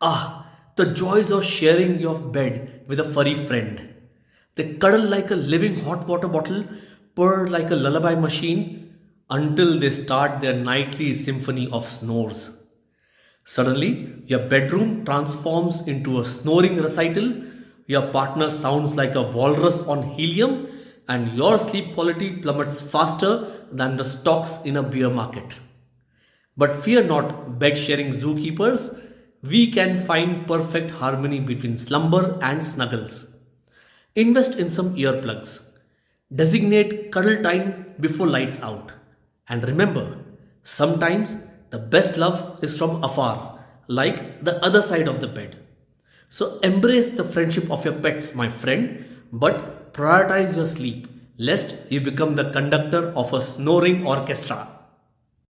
The joys of sharing your bed with a furry friend. They cuddle like a living hot water bottle, purr like a lullaby machine, until they start their nightly symphony of snores. Suddenly, your bedroom transforms into a snoring recital, your partner sounds like a walrus on helium, and your sleep quality plummets faster than the stocks in a beer market. But fear not, bed sharing zookeepers, we can find perfect harmony between slumber and snuggles. Invest in some earplugs. Designate cuddle time before lights out. And remember, sometimes the best love is from afar, like the other side of the bed. So embrace the friendship of your pets, my friend, but prioritize your sleep, lest you become the conductor of a snoring orchestra.